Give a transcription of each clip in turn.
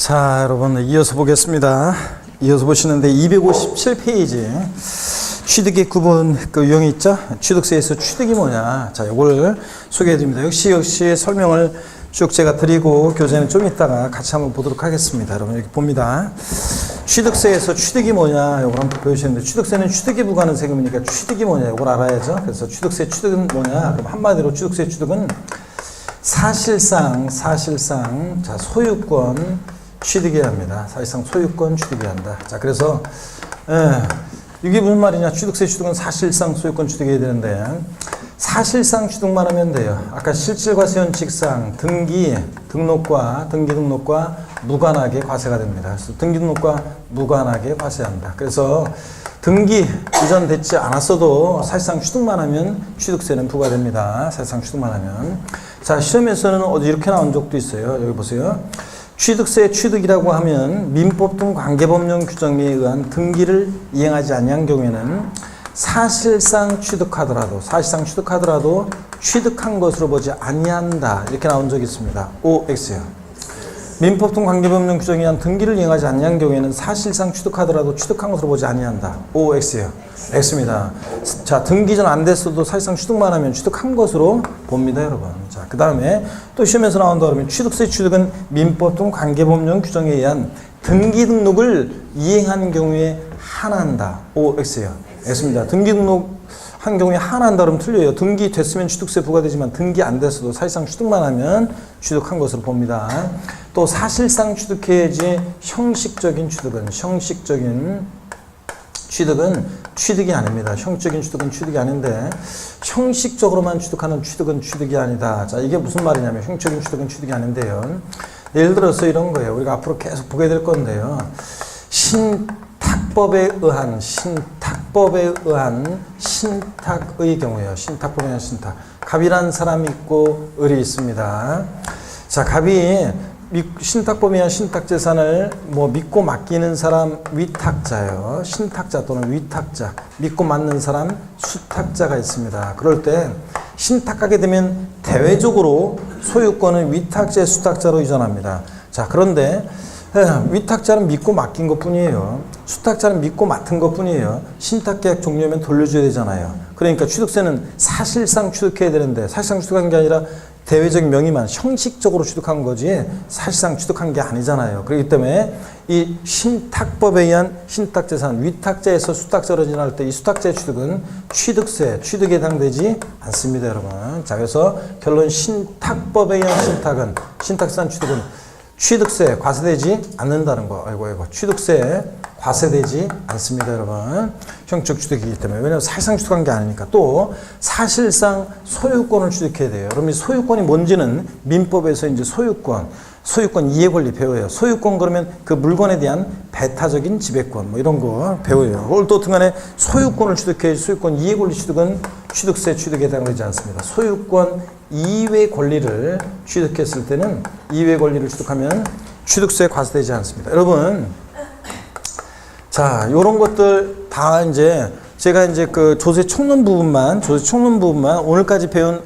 자, 여러분 이어서 보겠습니다. 이어서 보시는데 257페이지 취득의 구분 그 유형이 있죠. 취득세에서 취득이 뭐냐. 자, 이걸 소개해 드립니다. 역시 설명을 쭉 제가 드리고 교재는 좀 이따가 같이 한번 보도록 하겠습니다. 여러분 이렇게 봅니다. 취득세에서 취득이 뭐냐. 이걸 한번 보여주시는데 취득세는 취득에 부과하는 세금이니까 취득이 뭐냐. 이걸 알아야죠. 그래서 취득세 취득은 뭐냐. 그럼 한마디로 취득세 취득은 사실상 자, 소유권 취득해야 합니다. 사실상 소유권 취득해야 한다. 자, 그래서 이게 무슨 말이냐? 취득세 취득은 사실상 소유권 취득해야 되는데 사실상 취득만 하면 돼요. 아까 실질과세원칙상 등록과 무관하게 과세가 됩니다. 그래서 등록과 무관하게 과세한다. 그래서 등기 이전됐지 않았어도 사실상 취득만 하면 취득세는 부과됩니다. 사실상 취득만 하면. 자, 시험에서는 어디 이렇게 나온 적도 있어요. 여기 보세요. 취득세 취득이라고 하면 민법 등 관계법령 규정에 의한 등기를 이행하지 아니한 경우에는 사실상 취득하더라도 취득한 것으로 보지 아니한다. 이렇게 나온 적이 있습니다. OX요. 민법 등 관계법령 규정에 의한 등기를 이행하지 아니한 경우에는 사실상 취득하더라도 취득한 것으로 보지 아니한다. OX요. X입니다. 자, 등기 전 안 됐어도 사실상 취득만 하면 취득한 것으로 봅니다, 여러분. 자, 그 다음에 또 시험에서 나온다 그러면 취득세 취득은 민법 등 관계법령 규정에 의한 등기 등록을 이행한 경우에 한한다. OX요. X입니다. 등기 등록 한 경우에 한한다 그러면 틀려요. 등기 됐으면 취득세 부과되지만 등기 안 됐어도 사실상 취득만 하면 취득한 것으로 봅니다. 또 사실상 취득해야지 형식적인 취득은 취득이 아닙니다. 형식적인 취득은 취득이 아닌데 형식적으로만 취득하는 취득은 취득이 아니다. 자, 이게 무슨 말이냐면 형식적인 취득은 취득이 아닌데요. 예를 들어서 이런 거예요. 우리가 앞으로 계속 보게 될 건데요. 신탁법에 의한 신탁의 경우에요. 신탁법에 의한 신탁. 갑이라는 사람이 있고 을이 있습니다. 자, 갑이 신탁법에 의한 신탁재산을 믿고 맡기는 사람 위탁자예요. 신탁자 또는 위탁자. 믿고 맡는 사람 수탁자가 있습니다. 그럴 때 신탁하게 되면 대외적으로 소유권은 위탁자의 수탁자로 이전합니다. 자, 그런데 위탁자는 믿고 맡긴 것 뿐이에요. 수탁자는 믿고 맡은 것 뿐이에요. 신탁계약 종료하면 돌려줘야 되잖아요. 그러니까 취득세는 사실상 취득해야 되는데 사실상 취득한 게 아니라 대외적인 명의만 형식적으로 취득한 거지 사실상 취득한 게 아니잖아요. 그렇기 때문에 이 신탁법에 의한 신탁재산, 위탁자에서 수탁자로 지날 때 이 수탁자의 취득은 취득에 해당되지 않습니다, 여러분. 자, 그래서 결론 신탁법에 의한 신탁재산 취득은 취득세 과세되지 않는다는 거. 아이고. 취득세 과세되지 않습니다, 여러분. 형식 취득이기 때문에. 왜냐하면 사실상 취득한 게 아니니까. 또 사실상 소유권을 취득해야 돼요. 여러분, 소유권이 뭔지는 민법에서 이제 소유권 이해 권리 배워요. 소유권 그러면 그 물건에 대한 배타적인 지배권 이런 거 배워요. 그걸 또 등간에 소유권을 취득해야지. 소유권 이해 권리 취득은 취득세 취득에 해당되지 않습니다. 소유권 이외 권리를 취득했을 때는 이외 권리를 취득하면 취득세 과세되지 않습니다. 여러분, 자, 요런 것들 다 이제 제가 이제 그 조세 총론 부분만 오늘까지 배운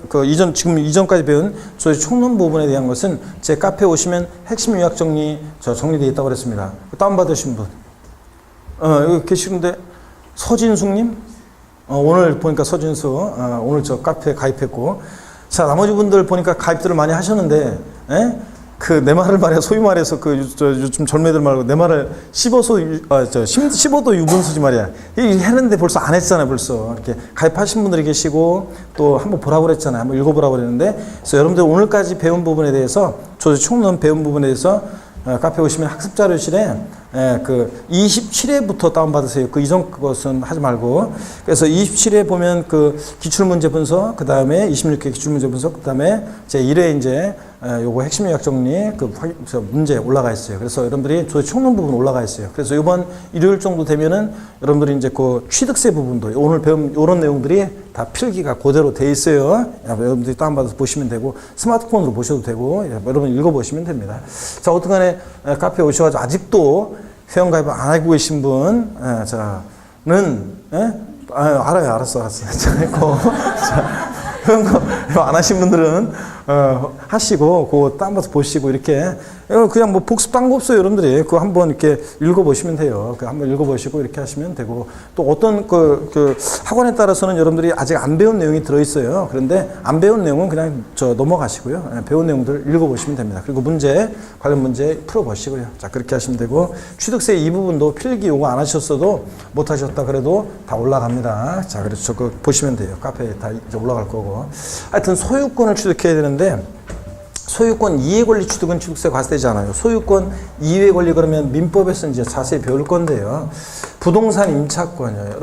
지금 이전까지 배운 조세 총론 부분에 대한 것은 제 카페에 오시면 핵심 요약 정리되어 있다고 그랬습니다. 다운받으신 분. 여기 계시는데 서진숙님? 오늘 보니까 서진숙, 오늘 저 카페에 가입했고. 자, 나머지 분들 보니까 가입들을 많이 하셨는데, 내 말을 말해, 소위 말해서 요즘 젊은이들 말고 내 말을 씹어도 유분수지 말이야. 했는데 벌써 안 했잖아요, 벌써. 이렇게 가입하신 분들이 계시고, 또 한번 보라고 그랬잖아요. 한번 읽어보라고 그랬는데, 그래서 여러분들 오늘까지 배운 부분에 대해서, 조세 총론 배운 부분에 대해서, 카페 오시면 학습자료실에 27회부터 다운받으세요. 그 이전 것은 하지 말고. 그래서 27회 보면 기출문제 분석, 그 다음에 26회 기출문제 분석, 그 다음에 제 1회 이제 요거 핵심 요약 정리 문제 올라가 있어요. 그래서 여러분들이 조세 총론 부분 올라가 있어요. 그래서 이번 일요일 정도 되면은 여러분들이 이제 취득세 부분도 오늘 배운 요런 내용들이 다 필기가 그대로 돼 있어요. 여러분들이 다운받아서 보시면 되고 스마트폰으로 보셔도 되고 여러분 읽어보시면 됩니다. 자, 어떡하네 카페에 오셔가지고 아직도 회원가입 안 하고 계신 분, 알았어. 자, 회원가입 안 하신 분들은 하시고 그거 한번 보시고 이렇게 그냥 뭐 복습한 거 없어요, 여러분들이. 그거 한번 이렇게 읽어보시면 돼요. 그 한번 읽어보시고 이렇게 하시면 되고, 또 어떤 그 학원에 따라서는 여러분들이 아직 안 배운 내용이 들어있어요. 그런데 안 배운 내용은 그냥 넘어가시고요. 배운 내용들 읽어보시면 됩니다. 그리고 관련 문제 풀어보시고요. 자, 그렇게 하시면 되고, 취득세 이 부분도 필기 요구 안 하셨어도 못 하셨다 그래도 다 올라갑니다. 자, 그래서 저거 보시면 돼요. 카페에 다 이제 올라갈 거고. 하여튼 소유권을 취득해야 되는데, 소유권 이해 권리 취득은 취득세 과세되지 않아요. 소유권 이해 권리 그러면 민법에서 이제 자세히 배울 건데요. 부동산 임차권이요.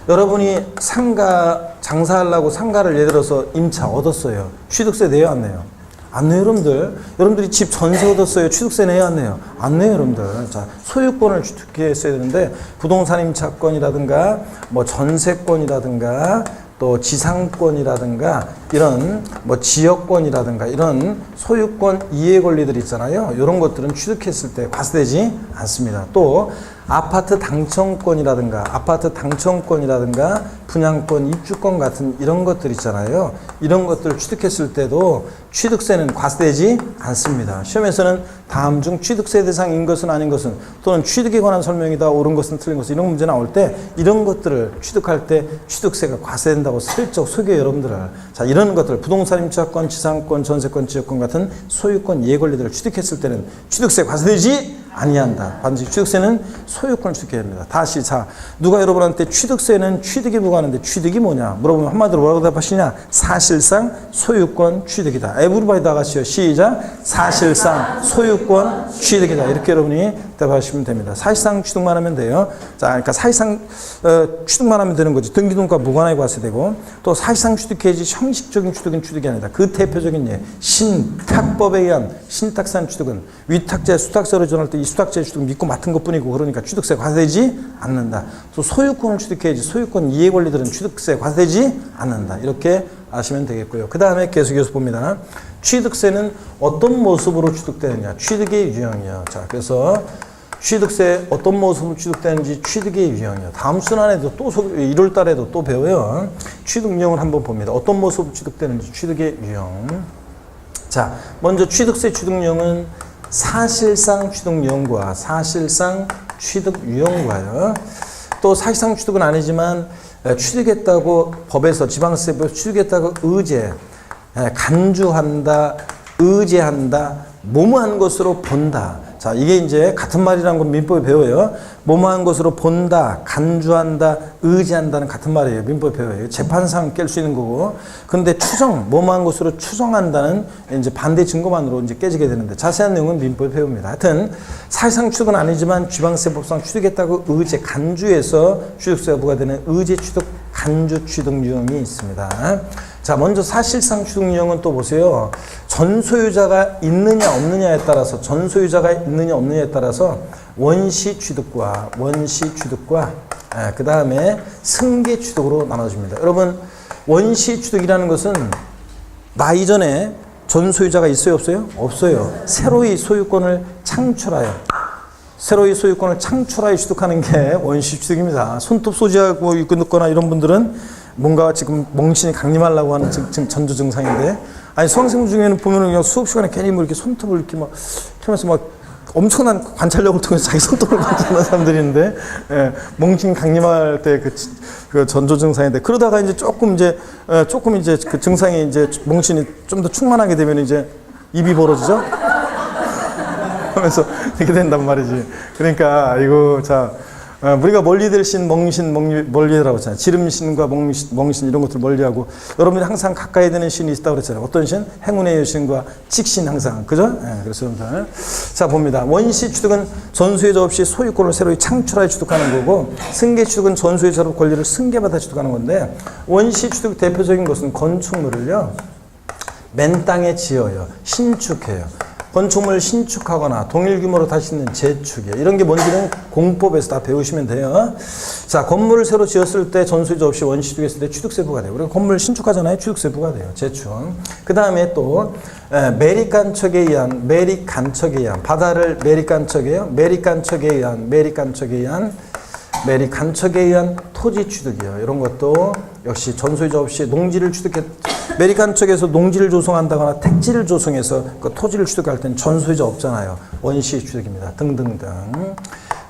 여러분이 상가 장사하려고 상가를 예를 들어서 임차 얻었어요. 취득세 내요, 안 내요? 안 내요, 여러분들. 여러분들이 집 전세 얻었어요. 취득세 내요, 안 내요? 안 내요, 여러분들. 자, 소유권을 취득했어야 되는데, 부동산 임차권이라든가 뭐 전세권이라든가 또 지상권이라든가 이런 뭐 지역권이라든가 이런 소유권 이해 권리들 있잖아요. 이런 것들은 취득했을 때 과세되지 않습니다. 또 아파트 당첨권이라든가 분양권, 입주권 같은 이런 것들 있잖아요. 이런 것들을 취득했을 때도 취득세는 과세되지 않습니다. 시험에서는 다음 중 취득세 대상인 것은 아닌 것은, 또는 취득에 관한 설명이다, 옳은 것은 틀린 것은, 이런 문제 나올 때 이런 것들을 취득할 때 취득세가 과세된다고 슬쩍 소개해요, 여러분들을. 자, 이런 것들 부동산 임차권, 지상권, 전세권, 지역권 같은 소유권 이해 권리들을 취득했을 때는 취득세 과세되지 아니한다. 반드시 취득세는 소유권을 취득해야 합니다. 다시, 자, 누가 여러분한테 취득세는 취득에 부과하는데 취득이 뭐냐 물어보면 한마디로 뭐라고 대답하시냐? 사실상 소유권 취득이다. 에브리바디 아가씨요. 시작. 사실상 소유권 취득이다. 이렇게 여러분이 대답하시면 됩니다. 사실상 취득만 하면 돼요. 자, 그러니까 사실상 취득만 하면 되는 거지. 등기등록과 무관하게 과세되고, 또 사실상 취득해야지 형식적인 취득은 취득이 아니다. 그 대표적인 예, 신탁법에 의한 신탁산 취득은 위탁자, 수탁자로 전할 때 이 수탁자의 취득 믿고 맡은 것뿐이고, 그러니까 취득세 과세되지 않는다. 또 소유권을 취득해야지 소유권 이해 권리들은 취득세 과세되지 않는다. 이렇게 아시면 되겠고요. 그 다음에 계속해서 봅니다. 취득세는 어떤 모습으로 취득되느냐? 취득의 유형이요. 자, 그래서 취득세 어떤 모습으로 취득되는지 취득의 유형이요. 다음 순환에도 또 1월 달에도 또 배워요. 취득 유형을 한번 봅니다. 어떤 모습으로 취득되는지 취득의 유형. 자, 먼저 취득세 취득 유형은 사실상 취득 유형과 사실상 취득 유형과요. 또 사실상 취득은 아니지만 취득했다고 법에서, 지방세법에서 취득했다고 간주한다, 의제한다, 뭐뭐한 것으로 본다. 자, 이게 이제 같은 말이라는 건 민법에 배워요. 뭐뭐한 것으로 본다, 간주한다, 의지한다는 같은 말이에요. 민법에 배워요. 재판상 깰 수 있는 거고. 근데 뭐뭐한 것으로 추정한다는 이제 반대 증거만으로 이제 깨지게 되는데, 자세한 내용은 민법에 배웁니다. 하여튼 사실상 취득은 아니지만 지방세법상 취득했다고 간주해서 취득세가 부과되는 의제 취득, 간주 취득 유형이 있습니다. 자, 먼저 사실상 취득 유형은 또 보세요. 전소유자가 있느냐 없느냐에 따라서, 원시 취득과 그 다음에 승계 취득으로 나눠집니다. 여러분, 원시 취득이라는 것은 나 이전에 전소유자가 있어요, 없어요? 없어요. 새로이 소유권을 창출하여 취득하는 게 원시 취득입니다. 손톱 소지하고 있거나 이런 분들은 뭔가 지금 멍신이 강림하려고 하는 지금 전조 증상인데, 아니 수강생 중에는 보면은 그냥 수업 시간에 괜히 뭐 이렇게 손톱을 이렇게 막 하면서 막 엄청난 관찰력을 통해서 자기 손톱을 관찰하는 사람들이 있는데, 예, 멍신 강림할 때 그 전조 증상인데, 그러다가 이제 조금 이제 그 증상이 이제 멍신이 좀 더 충만하게 되면 이제 입이 벌어지죠? 하면서 이렇게 된단 말이지. 그러니까 이거 자, 우리가 멀리될 신, 멀리라고 했잖아요. 지름신과 멍신 이런 것들 멀리하고, 여러분이 항상 가까이 되는 신이 있다고 그랬잖아요. 어떤 신? 행운의 여신과 직신 항상. 그죠? 네, 그래서 여러분들. 자, 봅니다. 원시 취득은 전소유자 없이 소유권을 새로이 창출하여 취득하는 거고, 승계 취득은 전소유자로 권리를 승계받아 취득하는 건데, 원시 취득 대표적인 것은 건축물을요, 맨 땅에 지어요. 신축해요. 건축물을 신축하거나 동일 규모로 다시 짓는 재축이에요. 이런 게 뭔지는 공법에서 다 배우시면 돼요. 자, 건물을 새로 지었을 때 전소유자 없이 원시 취득했을 때 취득세 부과돼요. 그리고 건물 신축하잖아요. 취득세 부과돼요. 재축. 그 다음에 또 매립간척에 의한 바다를 매립간척에 의한 토지 취득이에요. 이런 것도 역시 전소유자 없이 농지를 취득했 메리칸 쪽에서 농지를 조성한다거나 택지를 조성해서 그 토지를 취득할 때는 전소유자 없잖아요. 원시 취득입니다. 등등등.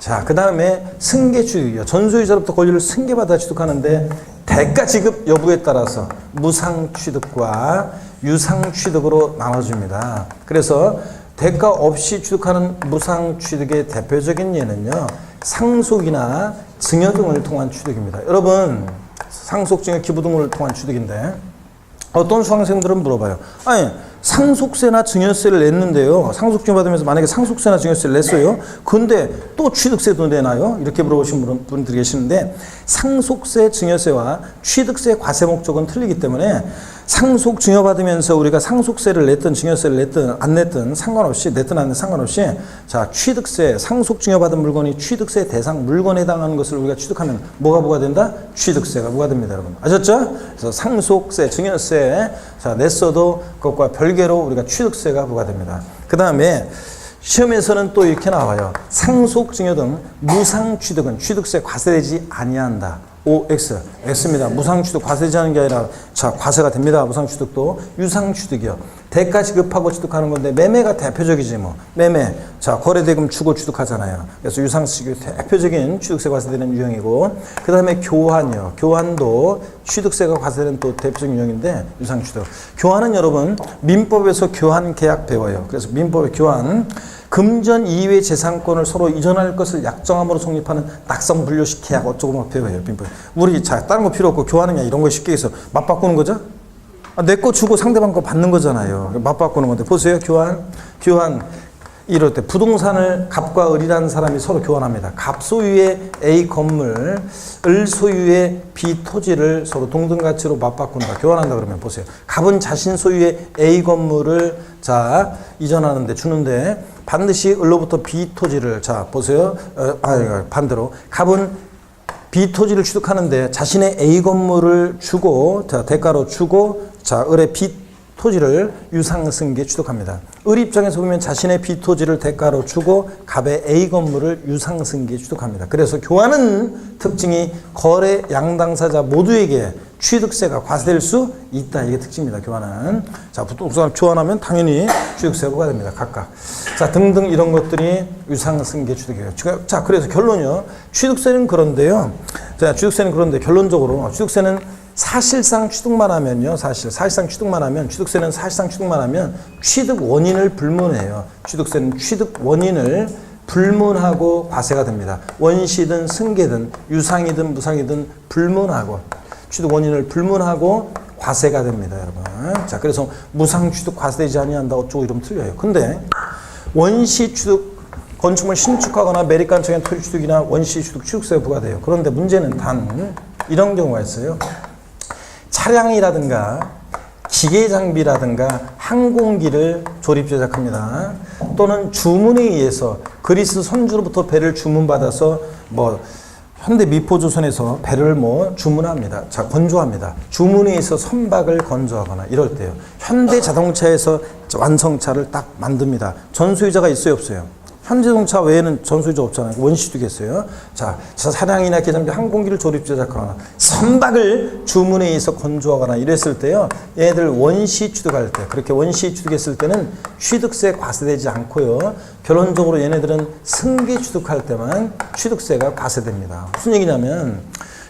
자, 그 다음에 승계 취득이요. 전소유자로부터 권리를 승계받아 취득하는데 대가 지급 여부에 따라서 무상 취득과 유상 취득으로 나눠집니다. 그래서 대가 없이 취득하는 무상 취득의 대표적인 예는요, 상속이나 증여 등을 통한 취득입니다. 여러분, 상속, 증여, 기부 등을 통한 취득인데 어떤 수강생들은 물어봐요. 아니, 상속세나 증여세를 냈는데요. 상속증여 받으면서 만약에 상속세나 증여세를 냈어요. 근데 또 취득세도 내나요? 이렇게 물어보신 분들이 계시는데 상속세, 증여세와 취득세 과세 목적은 틀리기 때문에 상속 증여받으면서 우리가 상속세를 냈든 증여세를 냈든 안 냈든 상관없이 냈든 안 냈든 상관없이 자, 취득세, 상속 증여받은 물건이 취득세 대상 물건에 해당하는 것을 우리가 취득하면 뭐가 부과된다? 취득세가 부과됩니다, 여러분. 아셨죠? 그래서 상속세, 증여세 자, 냈어도 그것과 별개로 우리가 취득세가 부과됩니다. 그 다음에 시험에서는 또 이렇게 나와요. 상속 증여 등 무상 취득은 취득세 과세되지 아니한다. OX, X입니다. 무상취득 과세되지 않은 게 아니라 자, 과세가 됩니다. 무상취득도. 유상취득이요. 대가 지급하고 취득하는 건데 매매가 대표적이지 뭐. 매매, 자, 거래대금 주고 취득하잖아요. 그래서 유상취득이 대표적인 취득세 과세되는 유형이고, 그 다음에 교환이요. 교환도 취득세가 과세되는 또 대표적인 유형인데 유상취득. 교환은 여러분 민법에서 교환 계약 배워요. 그래서 민법의 교환, 금전 이외의 재산권을 서로 이전할 것을 약정함으로 성립하는 낙성 분류식 계약 어쩌고 막 배워요. 민법. 우리 자, 다른 거 필요 없고 교환이냐 이런 거에 쉽게 해서 맞바꾸는 거죠. 내 거 주고 상대방 거 받는 거잖아요. 맞바꾸는 건데 보세요. 교환 이럴 때 부동산을 갑과 을이라는 사람이 서로 교환합니다. 갑 소유의 A 건물, 을 소유의 B 토지를 서로 동등 가치로 맞바꾼다. 교환한다 그러면 보세요. 갑은 자신 소유의 A 건물을 자, 이전하는데 주는데 반드시 을로부터 B 토지를 자, 보세요. 반대로 갑은 B 토지를 취득하는데 자신의 A 건물을 주고 자, 대가로 주고 자, 을의 B 토지를 유상승계 취득합니다. 을 입장에서 보면 자신의 B 토지를 대가로 주고 갑의 A 건물을 유상승계 취득합니다. 그래서 교환은 특징이 거래 양당사자 모두에게 취득세가 과세될 수 있다. 이게 특징입니다. 교환은. 자, 부동산 교환하면 당연히 취득세가 부과됩니다. 각각. 자, 등등 이런 것들이 유상승계 취득이에요. 자, 그래서 결론이요. 취득세는 그런데요. 자, 취득세는 그런데 결론적으로 취득세는 사실상 취득만 하면요. 사실상 취득만 하면 취득세는 사실상 취득만 하면 취득 원인을 불문해요. 취득세는 취득 원인을 불문하고 과세가 됩니다. 원시든 승계든 유상이든 무상이든 불문하고 취득 원인을 불문하고 과세가 됩니다, 여러분. 자, 그래서 무상 취득 과세되지 아니한다 어쩌고 이러면 틀려요. 근데 원시 취득 건축물 신축하거나 매립관청의 토지 취득이나 원시 취득 취득세가 부과돼요. 그런데 문제는 단 이런 경우가 있어요. 차량이라든가 기계 장비라든가 항공기를 조립 제작합니다. 또는 주문에 의해서 그리스 선주로부터 배를 주문받아서 뭐 현대 미포조선에서 배를 뭐 주문합니다. 자, 건조합니다. 주문에 의해서 선박을 건조하거나 이럴 때요. 현대 자동차에서 완성차를 딱 만듭니다. 전소유자가 있어요, 없어요? 현대자동차 외에는 전소유자 없잖아요. 원시취득했어요. 자, 차량이나 기장비 항공기를 조립 제작하거나 선박을 주문에 의해서 건조하거나 이랬을 때요. 얘들 원시 취득할 때 그렇게 원시 취득했을 때는 취득세 과세되지 않고요. 결론적으로 얘네들은 승계 취득할 때만 취득세가 과세됩니다. 무슨 얘기냐면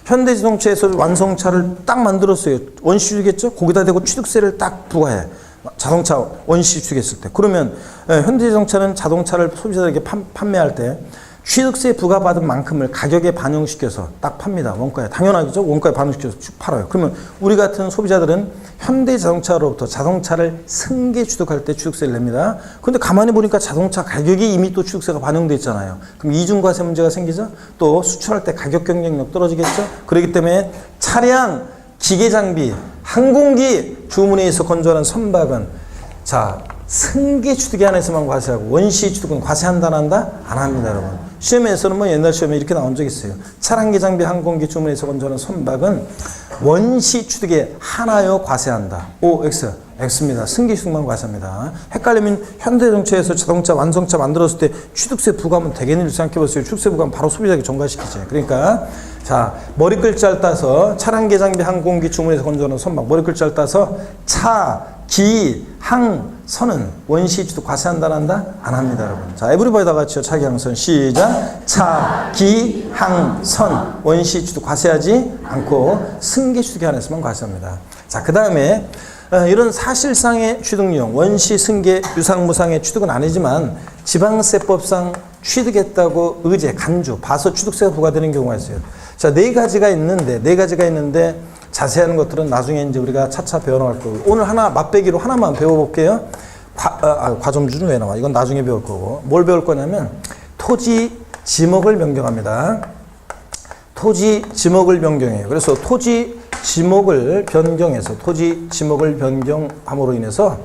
현대자동차에서 완성차를 딱 만들었어요. 원시 취득했죠? 거기다 대고 취득세를 딱 부과해. 자동차 원시 취득했을 때. 그러면 현대자동차는 자동차를 소비자들에게 판매할 때 취득세 부과받은 만큼을 가격에 반영시켜서 딱 팝니다. 원가에. 당연하죠. 원가에 반영시켜서 쭉 팔아요. 그러면 우리 같은 소비자들은 현대자동차로부터 자동차를 승계 취득할 때 취득세를 냅니다. 근데 가만히 보니까 자동차 가격이 이미 또 취득세가 반영돼 있잖아요. 그럼 이중과세 문제가 생기죠. 또 수출할 때 가격 경쟁력 떨어지겠죠. 그렇기 때문에 차량, 기계장비, 항공기 주문에 의해서 건조하는 선박은 자, 승계 취득에 한해서만 과세하고 원시 취득은 과세한다 안 한다? 안 합니다, 여러분. 시험에서는 뭐 옛날 시험에 이렇게 나온 적 있어요. 차량, 기장비, 항공기 주문에 의해서 건조하는 선박은 원시 취득에 한하여 과세한다. OX. X입니다. 승계취득만 과세합니다. 헷갈리면 현대자동차에서 자동차 완성차 만들었을 때 취득세 부과하면 되겠는지 생각해보세요. 취득세 부과하면 바로 소비자에게 전가시키지. 그러니까 자, 머리 글자를 따서 차량 계장비 항공기 주문해서 건조하는 선박 머리 글자를 따서 차, 기, 항, 선은 원시 취득 과세한다 안 한다? 안 합니다, 여러분. 자, 에브리바디 다 같이요. 차, 기, 항, 선 시작. 차, 기, 항, 선 원시 취득 과세하지 않고 승계 취득에 한해서만 과세합니다. 자, 그 다음에 이런 사실상의 취득용, 원시, 승계, 유상무상의 취득은 아니지만 지방세법상 취득했다고 의제, 간주, 봐서 취득세가 부과되는 경우가 있어요. 자, 네 가지가 있는데 자세한 것들은 나중에 이제 우리가 차차 배워나갈 거고 오늘 하나 맛배기로 하나만 배워볼게요. 과점주는 왜 나와? 이건 나중에 배울 거고 뭘 배울 거냐면 토지 지목을 변경합니다. 토지 지목을 변경해요. 그래서 토지 지목을 변경함으로 인해서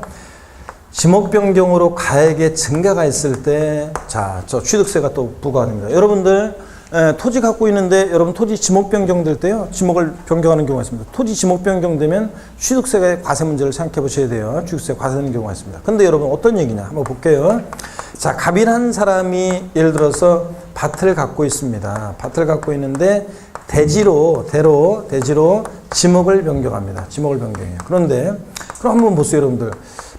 지목 변경으로 가액의 증가가 있을 때, 자, 저 취득세가 또 부과됩니다. 여러분들, 토지 갖고 있는데, 여러분 토지 지목 변경될 때요, 지목을 변경하는 경우가 있습니다. 토지 지목 변경되면 취득세의 과세 문제를 생각해 보셔야 돼요. 취득세 과세되는 경우가 있습니다. 근데 여러분 어떤 얘기냐? 한번 볼게요. 자, 갑이라는 사람이 예를 들어서 밭을 갖고 있습니다. 밭을 갖고 있는데, 대지로 지목을 변경합니다. 지목을 변경해요. 그런데, 그럼 한번 보세요, 여러분들.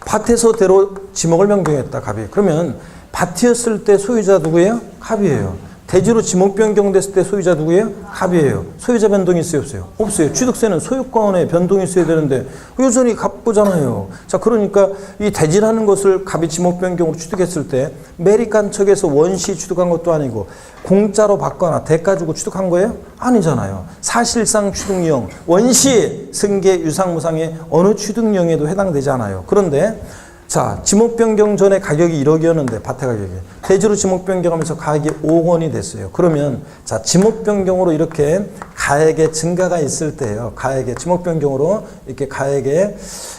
밭에서 대로 지목을 변경했다, 갑이. 그러면 밭이었을 때 소유자 누구예요? 갑이에요. 대지로 지목 변경됐을 때 소유자 누구예요? 갑이에요. 소유자 변동이 있어요, 없어요? 없어요. 취득세는 소유권에 변동이 있어야 되는데 여전히 갑부잖아요. 자, 그러니까 이 대지라는 것을 갑이 지목 변경으로 취득했을 때 매립간척에서 원시 취득한 것도 아니고 공짜로 받거나 대가 주고 취득한 거예요? 아니잖아요. 사실상 취득령, 원시, 승계, 유상무상의 어느 취득령에도 해당되지 않아요. 그런데 자, 지목 변경 전에 가격이 1억이었는데 밭의 가격이 대지로 지목 변경하면서 가격이 5억 원이 됐어요. 그러면 자, 지목 변경으로 이렇게 가액의 증가가 있을 때요. 가액의 지목 변경으로 이렇게 가액의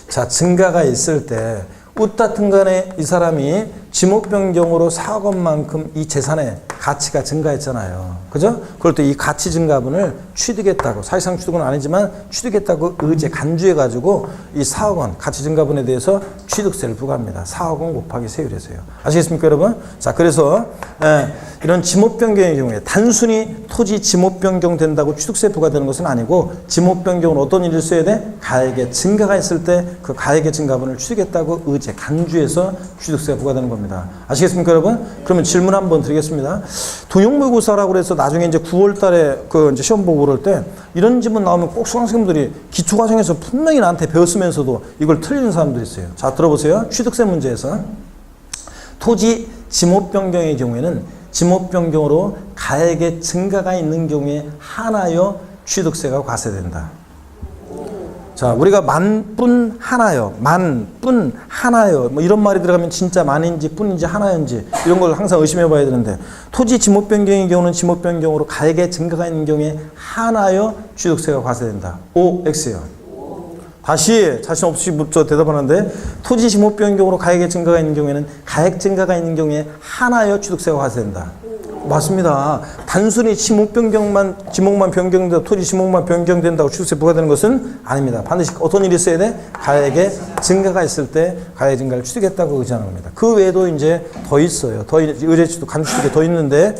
자, 증가가 있을 때 웃다튼 간에 이 사람이 지목 변경으로 4억 원만큼 이 재산의 가치가 증가했잖아요. 그죠? 그럴 때 이 가치 증가분을 취득했다고, 사실상 취득은 아니지만 취득했다고 의제, 간주해가지고 이 4억 원 가치 증가분에 대해서 취득세를 부과합니다. 4억 원 곱하기 세율에서요. 아시겠습니까, 여러분? 자, 그래서 이런 지목 변경의 경우에 단순히 토지 지목 변경된다고 취득세 부과되는 것은 아니고 지목 변경은 어떤 일을 써야 돼? 가액의 증가가 있을 때 그 가액의 증가분을 취득했다고 의제, 간주해서 취득세가 부과되는 겁니다. 아시겠습니까, 여러분? 그러면 질문 한번 드리겠습니다. 동형모의고사라고 해서 나중에 이제 9월 달에 그 이제 시험 보고 그럴 때 이런 질문 나오면 꼭 수강생들이 기초과정에서 분명히 나한테 배웠으면서도 이걸 틀리는 사람들이 있어요. 자, 들어보세요. 취득세 문제에서 토지 지목 변경의 경우에는 지목 변경으로 가액의 증가가 있는 경우에 하나여 취득세가 과세된다. 자, 우리가 만뿐 하나요. 만뿐 하나요. 뭐 이런 말이 들어가면 진짜 만인지 뿐인지 하나인지 이런 걸 항상 의심해 봐야 되는데 토지 지목 변경의 경우는 지목 변경으로 가액의 증가가 있는 경우에 하나여 취득세가 과세된다. O, X요. 다시 자신 없이 저 대답하는데 토지 지목 변경으로 가액의 증가가 있는 경우에는 가액 증가가 있는 경우에 하나여 취득세가 과세된다. 맞습니다. 단순히 지목만 변경된다, 토지 지목만 변경된다고 취득세 부과되는 것은 아닙니다. 반드시 어떤 일이 있어야 돼? 가액의 증가가 있을 때 가액 증가를 취득했다고 의지하는 겁니다. 그 외에도 이제 더 있어요. 더 의제취득, 간주취득이 더 있는데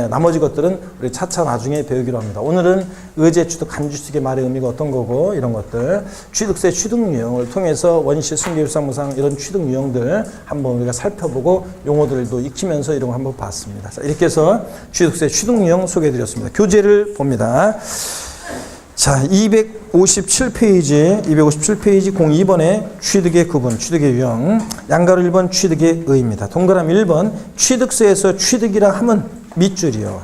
나머지 것들은 우리 차차 나중에 배우기로 합니다. 오늘은 의제취득, 간주취득의 말의 의미가 어떤 거고 이런 것들 취득세 취득 유형을 통해서 원시, 승계, 유상무상 이런 취득 유형들 한번 우리가 살펴보고 용어들도 익히면서 이런 거 한번 봤습니다. 자, 이렇게 해서 취득세 취득 유형 소개해드렸습니다. 교재를 봅니다. 자, 257페이지 02번에 취득의 구분, 취득의 유형, 양가로 1번 취득의 의입니다. 동그라미 1번 취득세에서 취득이라 함은 밑줄이요.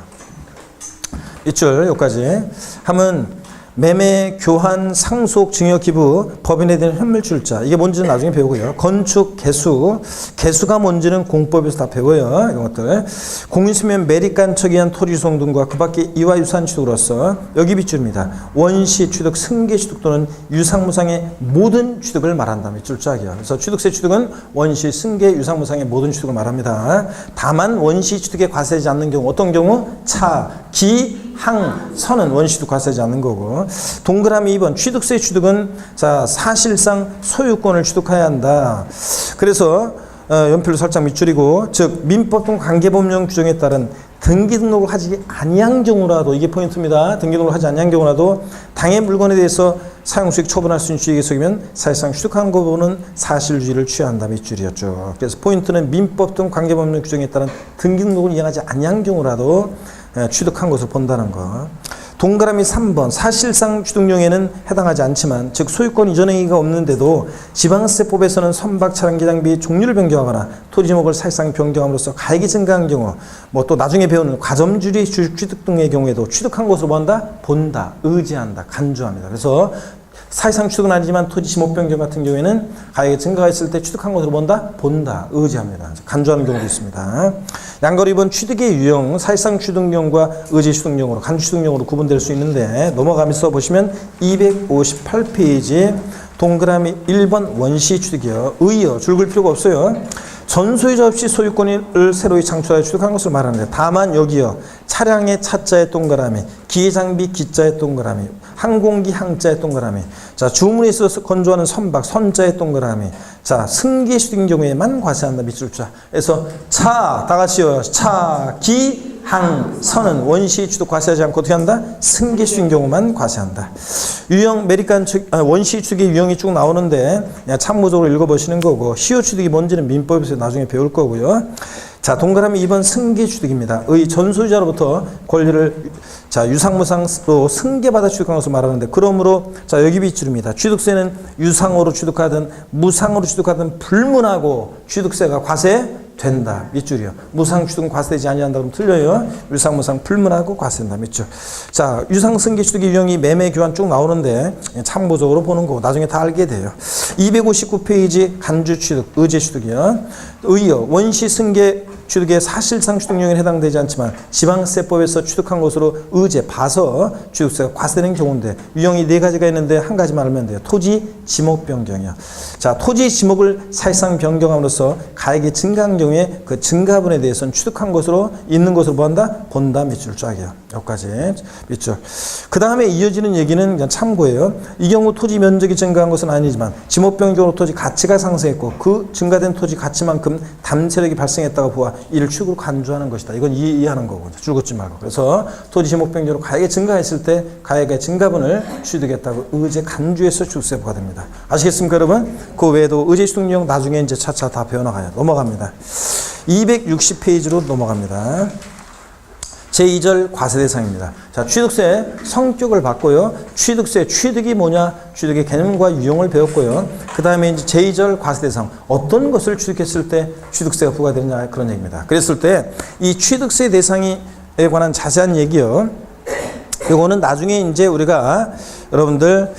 밑줄 여기까지 함은 매매, 교환, 상속, 증여, 기부, 법인에 대한 현물출자. 이게 뭔지는 나중에 배우고요. 건축, 개수. 개수가 뭔지는 공법에서 다 배워요. 이런 것들. 공인수면 매립간척에 의한 토지소송 등과 그 밖에 이와 유사한 취득으로서 여기 밑줄입니다. 원시 취득, 승계 취득 또는 유상무상의 모든 취득을 말한다. 밑줄짝이요. 그래서 취득세 취득은 원시, 승계, 유상무상의 모든 취득을 말합니다. 다만 원시 취득에 과세하지 않는 경우 어떤 경우? 차, 기, 항, 선은 원시도 과세하지 않는 거고. 동그라미 2번 취득세 취득은 자 사실상 소유권을 취득해야 한다. 그래서 연필로 살짝 밑줄이고 즉 민법 등 관계법령 규정에 따른 등기 등록을 하지 아니한 경우라도 이게 포인트입니다. 등기 등록을 하지 아니한 경우라도 당의 물건에 대해서 사용수익 처분할 수 있는 주익에 속이면 사실상 취득한 거보는 사실주의를 취한다. 밑줄이었죠. 그래서 포인트는 민법 등 관계법령 규정에 따른 등기 등록을 이행하지 아니한 경우라도 취득한 것을 본다는 거. 동그라미 3번 사실상 취득용에는 해당하지 않지만 즉 소유권 이전 행위가 없는데도 지방세법에서는 선박 차량 기장비 종류를 변경하거나 토지목을 사실상 변경함으로써 가액이 증가한 경우 뭐 또 나중에 배우는 과점주의 취득 등의 경우에도 취득한 것으로 본다? 본다, 의지한다, 간주합니다. 그래서 사실상 취득은 아니지만 토지 지목 변경 같은 경우에는 가액의 증가가 있을 때 취득한 것으로 본다? 본다, 의지합니다. 간주하는 경우도 있습니다. 양거리 2번 취득의 유형, 사실상 취득용과 의지 취득용으로, 간주 취득용으로 구분될 수 있는데 넘어가면서 보시면 258페이지 동그라미 1번 원시 취득이요. 의요. 줄 글 필요가 없어요. 전 소유자 없이 소유권을 새로이 창출하여 취득한 것을 말하는데 다만 여기요. 차량의 차자의 동그라미, 기계장비 기자의 동그라미, 항공기 항자의 동그라미, 자 주문에 있어서 건조하는 선박 선자의 동그라미, 자 승계 취득인 경우에만 과세한다. 밑줄 자. 그래서 차 다 같이요. 차, 기, 항, 선은 원시 취득 과세하지 않고 어떻게 한다? 승계 취득인 경우만 과세한다. 유형 메리칸 원시 취득의 유형이 쭉 나오는데 그냥 참고적으로 읽어보시는 거고 시효 취득이 뭔지는 민법에서 나중에 배울 거고요. 자 동그라미 2번 승계 취득입니다. 의 전소유자로부터 권리를 자 유상무상으로 승계받아 취득한 것을 말하는데 그러므로 자 여기 밑줄입니다. 취득세는 유상으로 취득하든 무상으로 취득하든 불문하고 취득세가 과세된다. 밑줄이요. 무상 취득은 과세되지 아니한다 그러면 틀려요. 유상 무상 불문하고 과세된다. 밑줄. 자 유상 승계 취득의 유형이 매매 교환 쭉 나오는데 참고적으로 보는 거고 나중에 다 알게 돼요. 259페이지 간주 취득, 의제 취득이요. 의요. 원시 승계 취득의 사실상 취득용에 해당되지 않지만 지방세법에서 취득한 것으로 의제, 봐서 취득세가 과세되는 경우인데 유형이 4가지가 있는데 한 가지만 알면 돼요. 토지 지목 변경이요. 자, 토지 지목을 사실상 변경함으로써 가액이 증가한 경우에 그 증가분에 대해서는 취득한 것으로 있는 것으로 본다? 본다. 밑줄 쫙이요. 여기까지 밑줄. 그 다음에 이어지는 얘기는 그냥 참고예요. 이 경우 토지 면적이 증가한 것은 아니지만 지목 변경으로 토지 가치가 상승했고 그 증가된 토지 가치만큼 담세력이 발생했다고 보아 이를 취득으로 간주하는 것이다. 이건 이해하는 거고 줄 긋지 말고. 그래서 토지 지목 변경으로 가액이 증가했을 때 가액의 증가분을 취득했다고 의제 간주해서 취득세 부과됩니다. 아시겠습니까, 여러분? 그 외에도 의제 취득 유형 나중에 이제 차차 다 배워나가요. 넘어갑니다. 260페이지로 넘어갑니다. 제2절 과세 대상입니다. 자, 취득세 성격을 봤고요. 취득세, 취득이 뭐냐? 취득의 개념과 유형을 배웠고요. 그 다음에 이제 제2절 과세 대상. 어떤 것을 취득했을 때 취득세가 부과되느냐 그런 얘기입니다. 그랬을 때 이 취득세 대상에 관한 자세한 얘기요. 이거는 나중에 이제 우리가 여러분들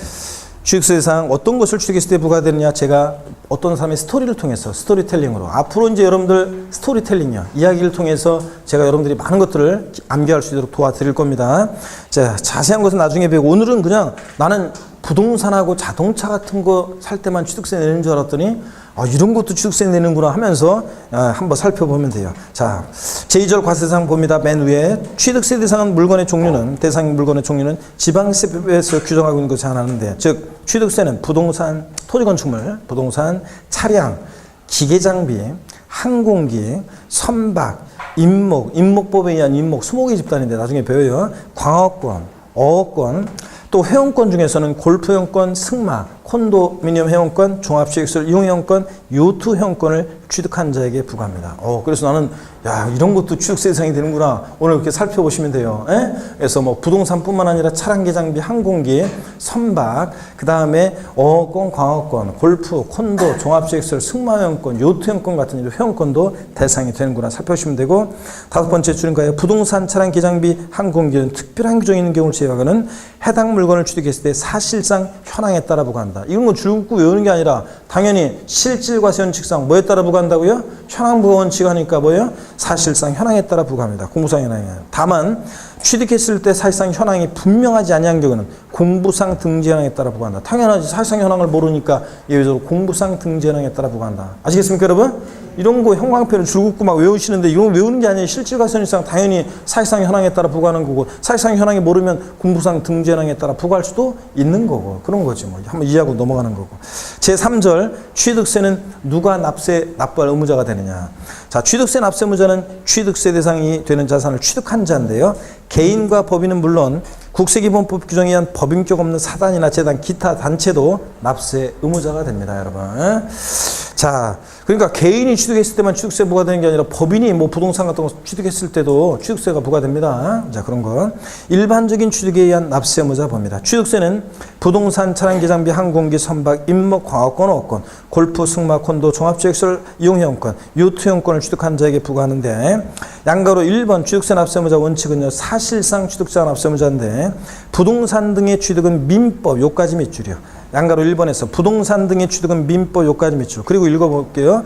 취득세 대상 어떤 것을 취득했을 때 부과되느냐 제가 어떤 사람의 스토리를 통해서 스토리텔링으로 앞으로 이제 여러분들 스토리텔링이요. 이야기를 통해서 제가 여러분들이 많은 것들을 암기할 수 있도록 도와드릴 겁니다. 자, 자세한 것은 나중에 배우고 오늘은 그냥 나는 부동산하고 자동차 같은 거 살 때만 취득세 내는 줄 알았더니 이런 것도 취득세 내는구나 하면서 한번 살펴보면 돼요. 자, 제2절 과세대상 봅니다. 맨 위에 취득세 대상은 물건의 종류는 대상 물건의 종류는 지방세법에서 규정하고 있는 것이 하나인데 즉 취득세는 부동산, 토지건축물, 부동산, 차량, 기계장비, 항공기, 선박, 임목법에 의한 임목, 수목의 집단인데 나중에 배워요. 광어권, 어업권, 또 회원권 중에서는 골프 회원권, 승마, 콘도미니엄 회원권, 종합시설 이용 회원권, 요트 회원권을 취득한 자에게 부과합니다. 그래서 나는 이런 것도 취득세 대상이 되는구나. 오늘 이렇게 살펴보시면 돼요. 그래서 뭐 부동산뿐만 아니라 차량 기장비, 항공기, 선박, 그 다음에 어권, 광어권, 골프, 콘도, 종합시설, 승마 회원권, 요트 회원권 같은 회원권도 대상이 되는구나 살펴보시면 되고 5번째 줄인 거예요. 부동산, 차량 기장비, 항공기는 특별한 규정이 있는 경우를 제외하고는 해당 물건을 취득했을 때 사실상 현황에 따라 부과한다. 이런 거 줄고 외우는 게 아니라 당연히 실질과세원칙상 뭐에 따라 부과한다고요? 현황 부과 원칙 하니까 뭐예요? 사실상 현황에 따라 부과합니다. 공무상 현황에. 다만 취득했을 때 사실상 현황이 분명하지 아니한 경우는 공부상 등재 현황에 따라 부과한다. 당연하지. 사실상 현황을 모르니까 예외적으로 공부상 등재 현황에 따라 부과한다. 아시겠습니까, 여러분? 이런 거 형광펜을 줄 긋고 막 외우시는데 이건 외우는 게 아니에요. 실질과선일상 당연히 사실상 현황에 따라 부과하는 거고, 사실상 현황이 모르면 공부상 등재 현황에 따라 부과할 수도 있는 거고, 그런 거지 뭐. 한번 이해하고 넘어가는 거고. 제3절 취득세는 누가 납부할 의무자가 되느냐. 자, 취득세 납세 의무자는 취득세 대상이 되는 자산을 취득한 자인데요. 개인과 법인은 물론 국세기본법 규정에 의한 법인격 없는 사단이나 재단, 기타 단체도 납세 의무자가 됩니다, 여러분. 자, 그러니까 개인이 취득했을 때만 취득세 부과되는 게 아니라 법인이 뭐 부동산 같은 거 취득했을 때도 취득세가 부과됩니다. 자, 그런 거. 일반적인 취득에 의한 납세 의무자 봅니다. 취득세는 부동산, 차량기, 장비, 항공기, 선박, 임목, 광업권, 어권, 골프, 승마, 콘도, 종합주택시설 이용회원권, 유투회원권을 취득한 자에게 부과하는데, 양가로 1번 취득세 납세 의무자 원칙은요, 사실상 취득자 납세 의무자인데, 부동산 등의 취득은 민법 요까지 밑줄이요. 양가로 1번에서 부동산 등의 취득은 민법 요까지 밑줄. 그리고 읽어볼게요.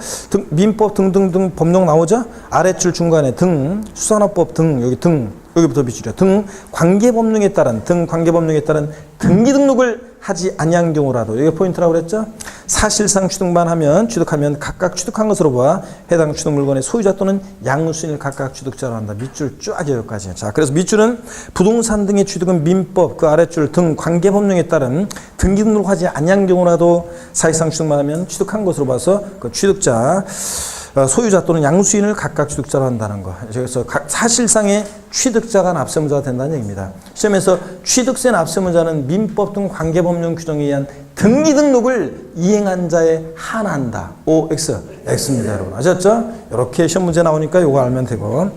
민법 등등등 법령 나오죠? 아랫줄 중간에 등, 수산업법 등, 여기 등, 여기부터 밑줄이요. 등 관계법령에 따른 등기 등록을 하지 아니한 경우라도, 이게 포인트라고 그랬죠? 사실상 취득만 하면, 취득하면 각각 취득한 것으로 봐 해당 취득 물건의 소유자 또는 양수인을 각각 취득자로 한다. 밑줄 쫙 여기까지. 자, 그래서 밑줄은 부동산 등의 취득은 민법, 그 아랫줄 등 관계법령에 따른 등기 등록하지 아니한 경우라도 사실상 취득만 하면 취득한 것으로 봐서 그 취득자, 소유자 또는 양수인을 각각 취득자로 한다는 거. 그래서 사실상의 취득자가 납세의무자가 된다는 얘기입니다. 시험에서 취득세 납세의무자는 민법 등 관계법령 규정에 의한 등기 등록을 이행한 자에 한한다. O, X, X입니다, 여러분. 아셨죠? 이렇게 시험 문제 나오니까 이거 알면 되고.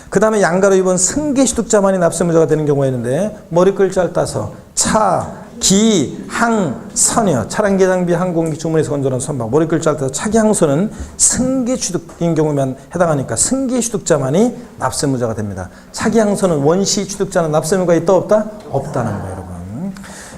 그 다음에 양가로 2번 승계취득자만이 납세의무자가 되는 경우가 있는데, 머리 글자를 따서 차, 기, 항, 선이요. 차량기, 장비, 항공기, 주문에서 건조한 선박. 머리 글자를 따서 차기, 항선은 승계취득인 경우만 해당하니까 승계취득자만이 납세의무자가 됩니다. 차기, 항선은 원시 취득자는 납세의무가 있다 없다? 없다는 거예요, 여러분.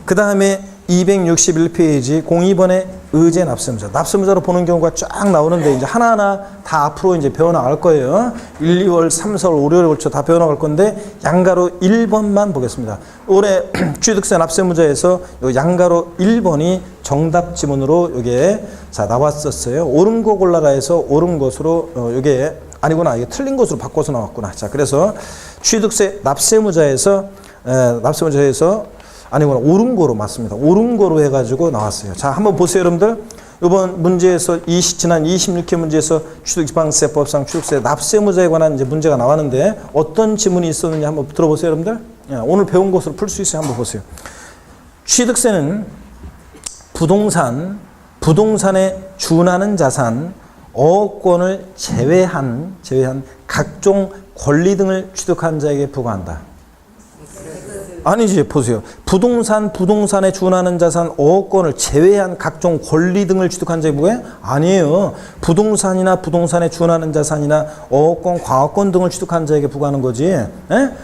그 다음에 261페이지 02번의 의제 납세의무자. 납세의무자로 보는 경우가 쫙 나오는데, 이제 하나하나 다 앞으로 이제 배워나갈 거예요. 1, 2월, 3, 4월, 5, 6월에 걸쳐 다 배워나갈 건데, 양가로 1번만 보겠습니다. 올해 취득세 납세의무자에서 양가로 1번이 정답 지문으로 요게 자 나왔었어요. 옳은 거 골라라 해서 옳은 것으로 요게 아니구나. 이게 틀린 것으로 바꿔서 나왔구나. 자, 그래서 취득세 납세의무자에서 아니구나. 옳은 거로 맞습니다. 옳은 거로 해가지고 나왔어요. 자, 한번 보세요, 여러분들. 이번 문제에서 지난 26회 문제에서 취득지방세법상 취득세 납세의무자에 관한 이제 문제가 나왔는데, 어떤 지문이 있었는지 한번 들어보세요, 여러분들. 오늘 배운 것으로 풀 수 있어요. 한번 보세요. 취득세는 부동산에 준하는 자산, 어권을 제외한 각종 권리 등을 취득한 자에게 부과한다. 아니지, 보세요. 부동산에 준하는 자산, 어권을 제외한 각종 권리 등을 취득한 자에게 부과해? 아니에요. 부동산에 준하는 자산이나 어권, 과업권 등을 취득한 자에게 부과하는 거지.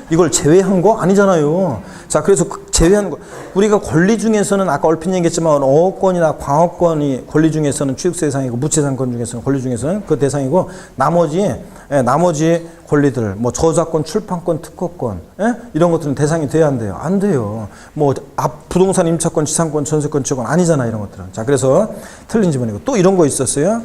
이걸 제외한 거 아니잖아요. 자, 그래서 제외한 거, 우리가 권리 중에서는 아까 얼핏 얘기했지만 어권이나 광업권이 권리 중에서는 취득세 대상이고, 무채상권 중에서는 권리 중에서는 그 대상이고, 나머지 권리들, 뭐 저작권, 출판권, 특허권, 이런 것들은 대상이 돼야 안 돼요. 안 돼요. 뭐 부동산 임차권, 지상권, 전세권, 지역권 아니잖아, 이런 것들은. 자, 그래서 틀린 지문이고, 또 이런 거 있었어요.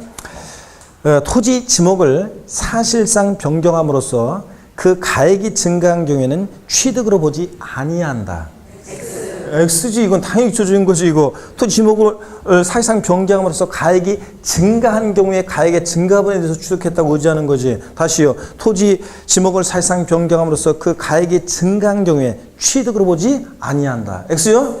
토지 지목을 사실상 변경함으로써 그 가액이 증가한 경우에는 취득으로 보지 아니한다. X지. 이건 당연히 잊혀진 거지. 이거 토지 지목을 사실상 변경함으로써 가액이 증가한 경우에 가액의 증가분에 대해서 취득했다고 의지하는 거지. 다시요. 토지 지목을 사실상 변경함으로써 그 가액이 증가한 경우에 취득으로 보지 아니한다. X요?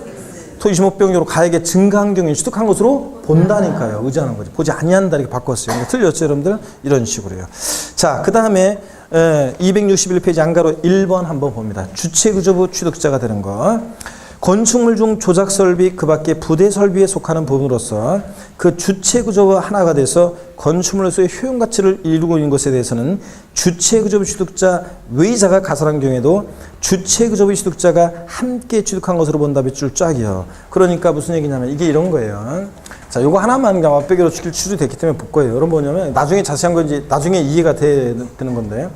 토지 지목 변경으로 가액의 증가한 경우에 취득한 것으로 본다니까요. 의지하는 거지. 보지 아니한다 이렇게 바꿨어요. 틀렸죠, 여러분들? 이런 식으로요. 자, 그 다음에 261페이지 안가로 1번 한번 봅니다. 주체구조부 취득자가 되는 거. 건축물 중 조작설비 그 밖에 부대설비에 속하는 부분으로서 그 주체구조와 하나가 돼서 건축물로서의 효용가치를 이루고 있는 것에 대해서는 주체구조부 취득자 외자가 가설한 경우에도 주체구조부 취득자가 함께 취득한 것으로 본다. 밑줄 쫙이요. 그러니까 무슨 얘기냐면 이게 이런 거예요. 자, 요거 하나만 맛배기로 추출됐기 때문에 볼 거예요. 여러분 뭐냐면 나중에 자세한 건지 나중에 이해가 되는 건데,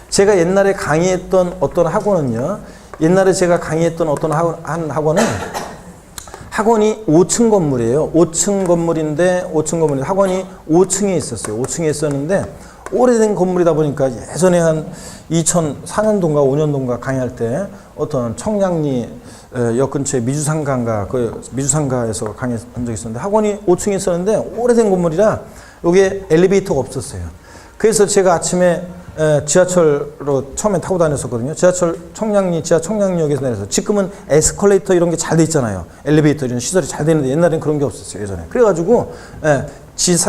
제가 옛날에 강의했던 어떤 학원은요. 옛날에 제가 강의했던 어떤 한 학원은 학원이 5층 건물이에요. 5층 건물인데 학원이 5층에 있었어요. 5층에 있었는데 오래된 건물이다 보니까 예전에 한 2004년도인가 5년도인가 강의할 때 어떤 청량리 역 근처에 미주상가에서 강의한 적이 있었는데 학원이 5층에 있었는데 오래된 건물이라 여기에 엘리베이터가 없었어요. 그래서 제가 아침에 지하철로 처음에 타고 다녔었거든요. 지하철 청량리역에서 내려서 지금은 에스컬레이터 이런 게 잘 돼 있잖아요. 엘리베이터 이런 시설이 잘 되는데 옛날엔 그런 게 없었어요. 예전에. 그래가지고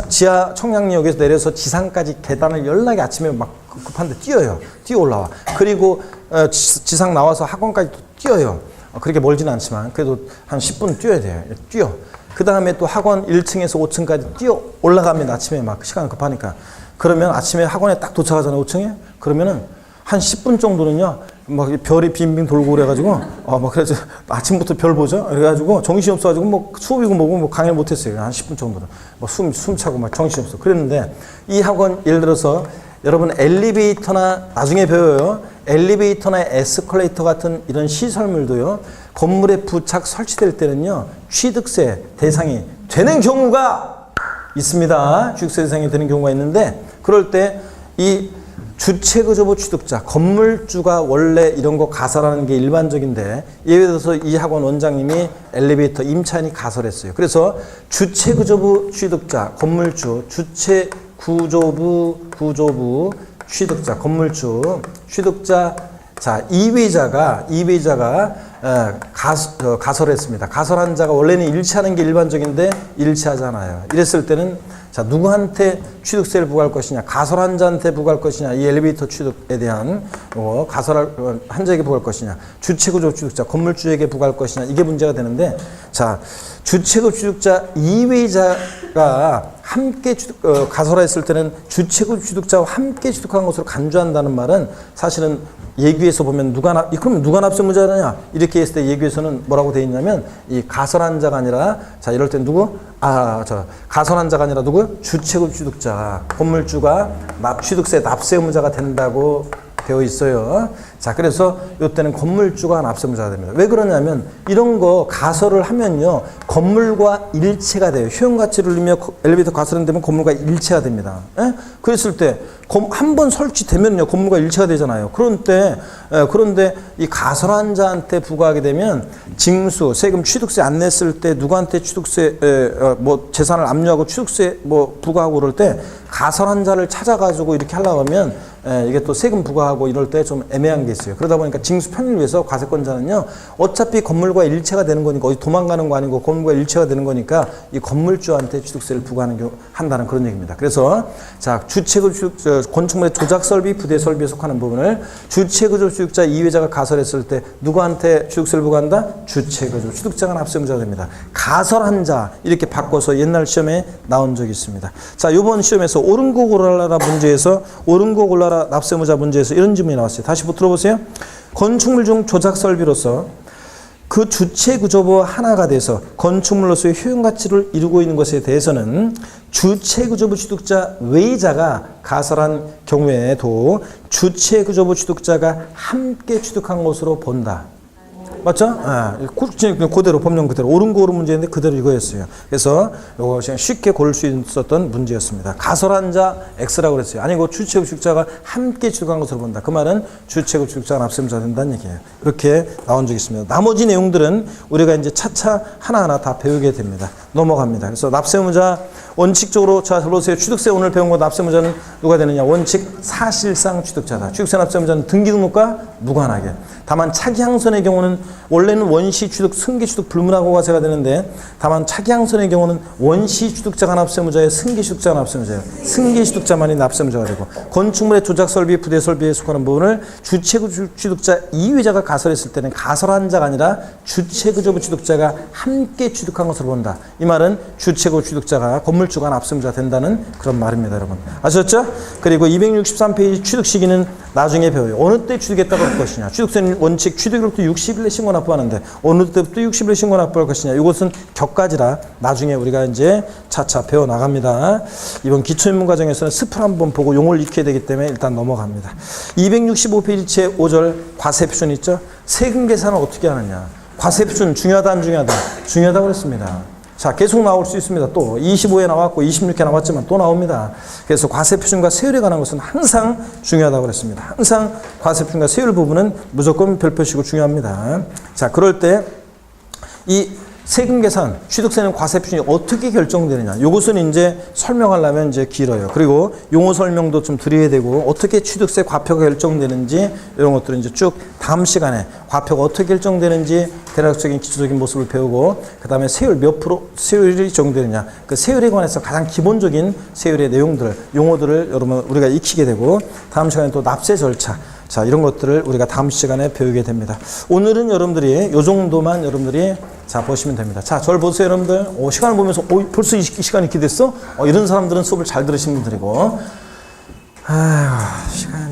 지하 청량리역에서 내려서 지상까지 계단을 연락이 아침에 막 급한데 뛰어 올라와. 그리고 지상 나와서 학원까지 또 뛰어요. 그렇게 멀지는 않지만 그래도 한 10분 뛰어야 돼요. 뛰어. 그 다음에 또 학원 1층에서 5층까지 뛰어 올라갑니다. 아침에 막 시간 급하니까. 그러면 아침에 학원에 딱 도착하잖아요. 5층에. 그러면은 한 10분 정도는요. 막 별이 빙빙 돌고 그래가지고 막 그래서 아침부터 별 보죠. 그래가지고 정신이 없어가지고 뭐 수업이고 뭐고 뭐 강의를 못했어요. 한 10분 정도는 뭐 숨 차고 막 정신이 없어. 그랬는데 이 학원 예를 들어서 여러분 엘리베이터나 나중에 배워요. 엘리베이터나 에스컬레이터 같은 이런 시설물도요. 건물에 부착 설치될 때는요. 취득세 대상이 되는 경우가 있습니다. 취득세 대상이 되는 경우가 있는데 그럴 때 이 주체구조부 취득자, 건물주가 원래 이런 거 가설하는 게 일반적인데 예를 들어서 이 학원 원장님이 엘리베이터 임차인이 가설했어요. 그래서 주체구조부 취득자, 건물주, 주체구조부 취득자, 건물주, 취득자, 자, 이외자가 가설했습니다. 가설한 자가 원래는 일치하는 게 일반적인데 일치하잖아요. 이랬을 때는 자, 누구한테 취득세를 부과할 것이냐, 가설한 자한테 부과할 것이냐, 이 엘리베이터 취득에 대한 가설한 자에게 부과할 것이냐, 주체구조 취득자, 건물주에게 부과할 것이냐, 이게 문제가 되는데, 자, 주체구 취득자 이외자가 함께 가설했을 때는 주체구 취득자와 함께 취득한 것으로 간주한다는 말은 사실은 예규에서 보면 그러면 누가 납세무자냐 이렇게 했을 때 예규에서는 뭐라고 되어 있냐면 이 가설한 자가 아니라 자 이럴 때 가설한 자가 아니라 누구? 주체구 취득자, 건물주가 취득세 납세무자가 된다고 되어 있어요. 자, 그래서 이때는 건물주가 납세무자가 됩니다. 왜 그러냐면 이런 거 가설을 하면요 건물과 일체가 돼요. 효용가치를 넣으며 엘리베이터 가설은 되면 건물과 일체가 됩니다. 그랬을 때 한 번 설치되면요 건물과 일체가 되잖아요. 그런데 이 가설한 자한테 부과하게 되면 징수, 세금, 취득세 안 냈을 때 누구한테 취득세 재산을 압류하고 취득세 부과하고 그럴 때 가설한 자를 찾아가지고 이렇게 하려고 하면 이게 또 세금 부과하고 이럴 때 좀 애매한 게 있어요. 그러다 보니까 징수 편의를 위해서 과세권자는요 어차피 건물과 일체가 되는 거니까 어디 도망가는 거 아니고 건물과 일체가 되는 거니까 이 건물주한테 취득세를 한다는 그런 얘기입니다. 그래서 자 주체구 건축물의 조작 설비, 부대 설비에 속하는 부분을 주체구조 취득자 이외자가 가설했을 때 누구한테 취득세를 부과한다? 주체구조 취득자가 납세무자가 됩니다. 가설한 자 이렇게 바꿔서 옛날 시험에 나온 적이 있습니다. 자 이번 시험에서 옳은 거 골라라 문제에서 옳은 거 골라라 납세무자 문제에서 이런 질문이 나왔어요. 다시 들어보세요. 건축물 중 조작 설비로서 그 주체 구조부 하나가 돼서 건축물로서의 효용가치를 이루고 있는 것에 대해서는 주체 구조부 취득자 외자가 가설한 경우에도 주체 구조부 취득자가 함께 취득한 것으로 본다. 맞죠? 그대로 법령 그대로 옳은 거 옳은 문제인데 그대로 이거였어요. 그래서 이거 그냥 쉽게 고를 수 있었던 문제였습니다. 가설한 자 X라고 그랬어요. 아니고 주체구 취득자가 함께 취득한 것으로 본다. 그 말은 주체구 취득자가 납세무자 된다는 얘기예요. 이렇게 나온 적이 있습니다. 나머지 내용들은 우리가 이제 차차 하나하나 다 배우게 됩니다. 넘어갑니다. 그래서 납세무자 원칙적으로 자 보세요. 취득세 오늘 배운 거 납세무자는 누가 되느냐? 원칙 사실상 취득자다. 취득세 납세무자는 등기등록과 무관하게. 다만 차기항선의 경우는 원래는 원시 취득, 승계 취득 불문하고 과세가 되는데 다만 차기항선의 경우는 원시 취득자가 납세무자예요. 승계 취득자가 납세무자예요. 승계 취득자만이 납세무자가 되고 건축물의 조작 설비, 부대 설비에 속하는 부분을 주체구 취득자 이외자가 가설했을 때는 가설한 자가 아니라 주체구조부 취득자가 함께 취득한 것으로 본다. 이 말은 주체구 취득자가 건물주가 납세무자가 된다는 그런 말입니다, 여러분. 아셨죠? 그리고 263페이지 취득 시기는 나중에 배워요. 어느 때 취득했다고 할 것이냐. 취득세는 원칙 취득일로부터 60일 내 신고납부하는데 어느 때부터 60일에 신고납부할 것이냐. 이것은 격가지라 나중에 우리가 이제 차차 배워 나갑니다. 이번 기초인문과정에서는 습을 한번 보고 용어를 익혀야 되기 때문에 일단 넘어갑니다. 265페이지 제5절 과세표준 있죠? 세금 계산을 어떻게 하느냐. 과세표준 중요하다 안 중요하다? 중요하다고 그랬습니다. 자, 계속 나올 수 있습니다. 또 25에 나왔고 26에 나왔지만 또 나옵니다. 그래서 과세표준과 세율에 관한 것은 항상 중요하다고 그랬습니다. 항상 과세표준과 세율 부분은 무조건 별표시고 중요합니다. 자, 그럴 때 이 세금 계산, 취득세는 과세표준이 어떻게 결정되느냐. 이것은 이제 설명하려면 이제 길어요. 그리고 용어 설명도 좀 드려야 되고 어떻게 취득세 과표가 결정되는지 이런 것들은 이제 쭉 다음 시간에 과표가 어떻게 결정되는지 대략적인 기초적인 모습을 배우고 그 다음에 세율 몇 프로 세율이 적용되느냐. 그 세율에 관해서 가장 기본적인 세율의 내용들, 용어들을 여러분 우리가 익히게 되고 다음 시간에 또 납세 절차. 자, 이런 것들을 우리가 다음 시간에 배우게 됩니다. 오늘은 여러분들이 요 정도만 여러분들이 자, 보시면 됩니다. 자, 저를 보세요, 여러분들. 시간을 보면서, 벌써 이 시간이 이렇게 됐어? 이런 사람들은 수업을 잘 들으신 분들이고, 시간이.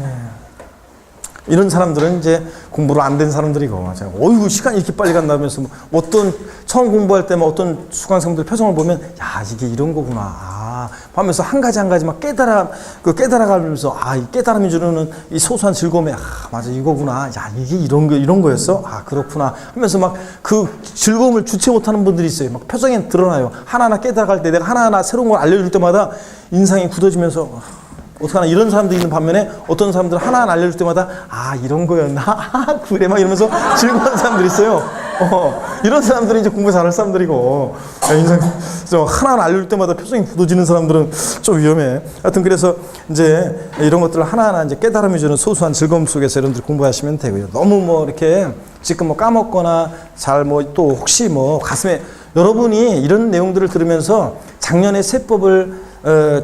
이런 사람들은 이제 공부를 안 된 사람들이고, 어이구, 시간이 이렇게 빨리 간다면서, 어떤, 처음 공부할 때만 어떤 수강생들 표정을 보면, 야, 이게 이런 거구나. 하면서 한 가지 막 깨달아가면서, 이 깨달음이 주는 이 소소한 즐거움에, 맞아, 이거구나. 야, 이게 이런 거였어? 그렇구나. 하면서 막 그 즐거움을 주체 못하는 분들이 있어요. 막 표정에 드러나요. 하나하나 깨달아갈 때 내가 하나하나 새로운 걸 알려줄 때마다 인상이 굳어지면서, 어떡하나 이런 사람도 있는 반면에 어떤 사람들은 하나하나 알려줄 때마다 이런 거였나? 그래 막 이러면서 즐거운 사람들이 있어요. 이런 사람들이 이제 공부 잘할 사람들이고 인상 하나하나 알려줄 때마다 표정이 굳어지는 사람들은 좀 위험해. 하여튼 그래서 이제 이런 것들을 하나하나 이제 깨달음이 주는 소소한 즐거움 속에서 여러분들 공부하시면 되고요. 너무 이렇게 지금 까먹거나 잘 또 혹시 가슴에 여러분이 이런 내용들을 들으면서 작년에 세법을